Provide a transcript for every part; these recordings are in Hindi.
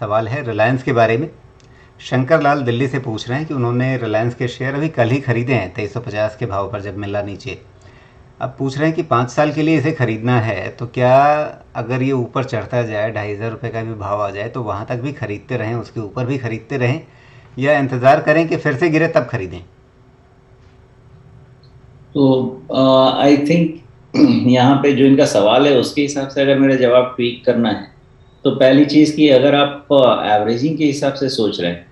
सवाल है रिलायंस के बारे में। शंकर लाल दिल्ली से पूछ रहे हैं कि उन्होंने रिलायंस के शेयर अभी कल ही खरीदे हैं 2350 के भाव पर जब मिला नीचे। अब पूछ रहे हैं कि 5 साल के लिए इसे खरीदना है तो क्या अगर ये ऊपर चढ़ता जाए 2500 रुपये का भी भाव आ जाए तो वहाँ तक भी खरीदते रहें, उसके ऊपर भी खरीदते रहें, या इंतज़ार करें कि फिर से गिरे तब खरीदें? तो आई थिंक यहाँ पे जो इनका सवाल है उसके हिसाब से अगर मेरा जवाब ट्वीक करना है तो पहली चीज़ कि अगर आप एवरेजिंग के हिसाब से सोच रहे हैं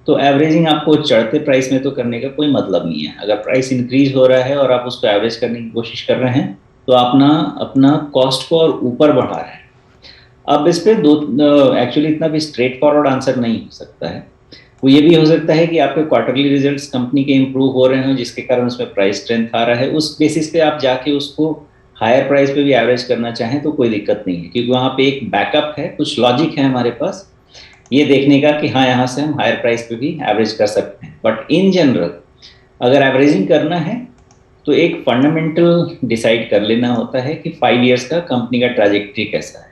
तो एवरेजिंग आपको चढ़ते प्राइस में तो करने का कोई मतलब नहीं है। अगर प्राइस इंक्रीज हो रहा है और आप उसको एवरेज करने की कोशिश कर रहे हैं तो अपना अपना कॉस्ट को और ऊपर बढ़ा रहे हैं। अब इस पे दो एक्चुअली इतना भी स्ट्रेट फॉरवर्ड आंसर नहीं हो सकता है। वो ये भी हो सकता है कि आपके क्वार्टरली रिजल्ट्स कंपनी के इंप्रूव हो रहे हो जिसके कारण उसमें प्राइस स्ट्रेंथ आ रहा है, उस बेसिस पे आप जाके उसको हायर प्राइस पे भी एवरेज करना चाहें तो कोई दिक्कत नहीं है, क्योंकि वहाँ पे एक बैकअप है, कुछ लॉजिक है हमारे पास ये देखने का कि हाँ यहाँ से हम हायर प्राइस पे भी एवरेज कर सकते हैं। बट इन जनरल अगर एवरेजिंग करना है तो एक फंडामेंटल डिसाइड कर लेना होता है कि 5 इयर्स का कंपनी का ट्रैजेक्टरी कैसा है,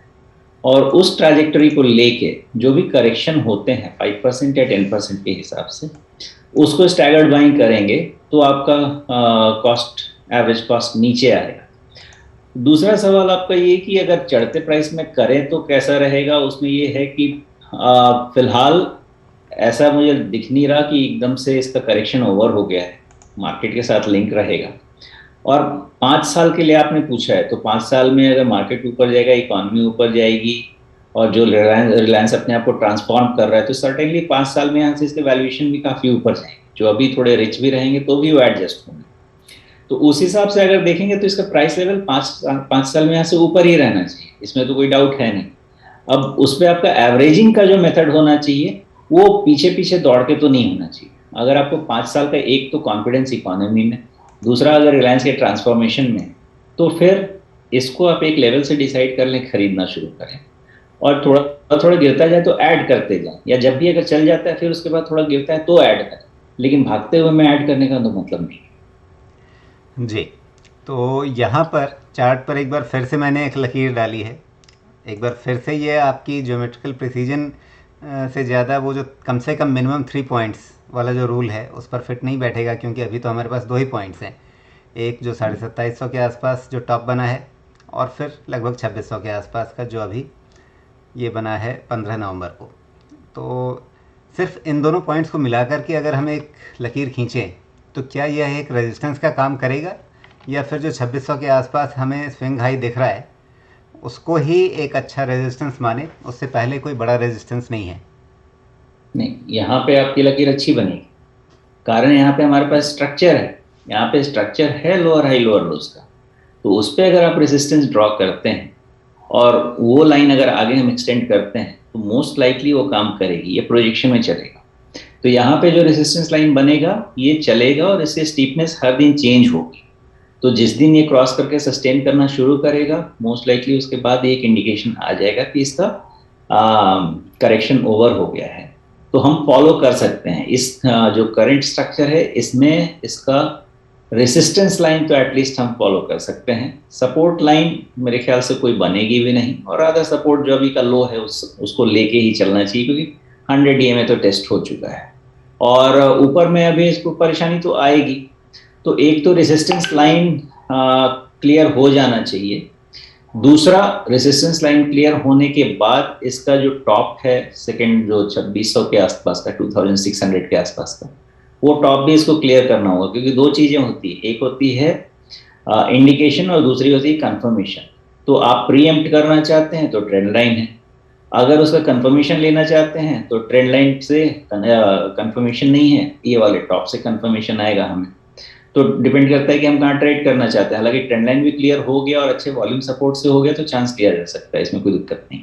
और उस ट्रैजेक्टरी को लेके जो भी करेक्शन होते हैं 5% या 10% के हिसाब से उसको स्टैगर्ड बाइंग करेंगे तो आपका कॉस्ट एवरेज कॉस्ट नीचे आएगा। दूसरा सवाल आपका ये कि अगर चढ़ते प्राइस में करें तो कैसा रहेगा, उसमें ये है कि फिलहाल ऐसा मुझे दिख नहीं रहा कि एकदम से इसका करेक्शन ओवर हो गया है, मार्केट के साथ लिंक रहेगा। और 5 साल के लिए आपने पूछा है तो 5 साल में अगर मार्केट ऊपर जाएगा, इकोनॉमी ऊपर जाएगी और जो रिलायंस अपने आप को ट्रांसफॉर्म कर रहा है तो सर्टेनली 5 साल में यहाँ से इसके वैल्यूएशन भी काफ़ी ऊपर जाएंगे। जो अभी थोड़े रिच भी रहेंगे तो भी वो एडजस्ट होंगे। तो उस हिसाब से अगर देखेंगे तो इसका प्राइस लेवल 5 साल में यहाँ से ऊपर ही रहना चाहिए, इसमें तो कोई डाउट है नहीं। अब उस पर आपका एवरेजिंग का जो मेथड होना चाहिए वो पीछे पीछे दौड़ के तो नहीं होना चाहिए। अगर आपको 5 साल का एक तो कॉन्फिडेंस इकोनॉमी में, दूसरा अगर रिलायंस के ट्रांसफॉर्मेशन में, तो फिर इसको आप एक लेवल से डिसाइड कर लें, खरीदना शुरू करें और थोड़ा थोड़ा गिरता जाए तो ऐड करते जाए, या जब भी अगर चल जाता है फिर उसके बाद थोड़ा गिरता है तो ऐड करें, लेकिन भागते हुए में ऐड करने का तो मतलब नहीं। जी, तो यहाँ पर चार्ट पर एक बार फिर से मैंने एक लकीर डाली है। एक बार फिर से ये आपकी ज्योमेट्रिकल प्रिसीजन से ज़्यादा वो जो कम से कम मिनिमम 3 पॉइंट्स वाला जो रूल है उस पर फिट नहीं बैठेगा, क्योंकि अभी तो हमारे पास 2 ही पॉइंट्स हैं। एक जो 2750 के आसपास जो टॉप बना है, और फिर लगभग 2600 के आसपास का जो अभी ये बना है 15 नवंबर को। तो सिर्फ इन दोनों पॉइंट्स को मिलाकर के अगर हम एक लकीर खींचें तो क्या यह एक रेजिस्टेंस का काम करेगा, या फिर जो 2600 के आसपास हमें स्विंग हाई दिख रहा है उसको ही एक अच्छा रेजिस्टेंस माने, उससे पहले कोई बड़ा रेजिस्टेंस नहीं है? नहीं, यहाँ पे आपकी लकीर अच्छी बनेगी, कारण यहाँ पे हमारे पास स्ट्रक्चर है। यहाँ पे स्ट्रक्चर है लोअर हाई लोअर लोज का, तो उस पर अगर आप रेजिस्टेंस ड्रॉ करते हैं और वो लाइन अगर आगे हम एक्सटेंड करते हैं तो मोस्ट लाइकली वो काम करेगी, ये प्रोजेक्शन में चलेगा। तो यहाँ पे जो रेजिस्टेंस लाइन बनेगा ये चलेगा और इसकी स्टीपनेस हर दिन चेंज होगी। तो जिस दिन ये क्रॉस करके सस्टेन करना शुरू करेगा मोस्ट लाइकली उसके बाद एक इंडिकेशन आ जाएगा कि इसका करेक्शन ओवर हो गया है। तो हम फॉलो कर सकते हैं इस जो करंट स्ट्रक्चर है इसमें इसका रेसिस्टेंस लाइन तो एटलीस्ट हम फॉलो कर सकते हैं। सपोर्ट लाइन मेरे ख्याल से कोई बनेगी भी नहीं, और अदर सपोर्ट जो अभी का लो है उसको लेके ही चलना चाहिए, क्योंकि 100 EMA तो टेस्ट हो चुका है और ऊपर में अभी इसको परेशानी तो आएगी। तो एक तो रेजिस्टेंस लाइन क्लियर हो जाना चाहिए, दूसरा रेजिस्टेंस लाइन क्लियर होने के बाद इसका जो टॉप है सेकंड जो 2600 के आसपास का 2600 के आसपास का वो टॉप भी इसको क्लियर करना होगा, क्योंकि दो चीजें होती है, एक होती है इंडिकेशन और दूसरी होती है कंफर्मेशन। तो आप प्रीएम्प्ट करना चाहते हैं तो ट्रेंड लाइन है, अगर उसका कंफर्मेशन लेना चाहते हैं तो ट्रेंड लाइन से कंफर्मेशन नहीं है, ये वाले टॉप से कंफर्मेशन आएगा हमें। तो डिपेंड करता है कि हम कहाँ ट्रेड करना चाहते हैं। हालांकि ट्रेंड लाइन भी क्लियर हो गया और अच्छे वॉल्यूम सपोर्ट से हो गया तो चांस लिया जा सकता है, इसमें कोई दिक्कत नहीं।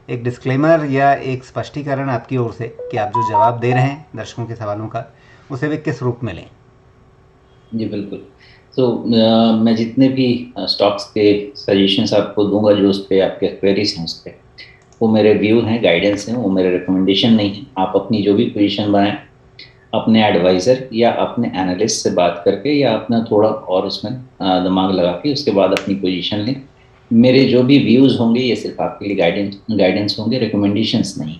एक डिस्क्लेमर या एक स्पष्टीकरण आपकी ओर से कि आप जो जवाब दे रहे हैं दर्शकों के सवालों का उसे वे किस रूप में लें? जी बिल्कुल। तो मैं जितने भी स्टॉक्स के सजेशंस आपको दूंगा जो उस पर आपके क्वेरीज हैं उस पर, वो मेरे व्यू हैं, गाइडेंस हैं, वो मेरे रिकमेंडेशन नहीं है। आप अपनी जो भी पोजीशन बनाएं अपने एडवाइज़र या अपने एनालिस्ट से बात करके या अपना थोड़ा और उसमें दिमाग लगा के उसके बाद अपनी पोजीशन लें। मेरे जो भी व्यूज़ होंगे ये सिर्फ आपके लिए गाइडेंस होंगे, रिकमेंडेशंस नहीं।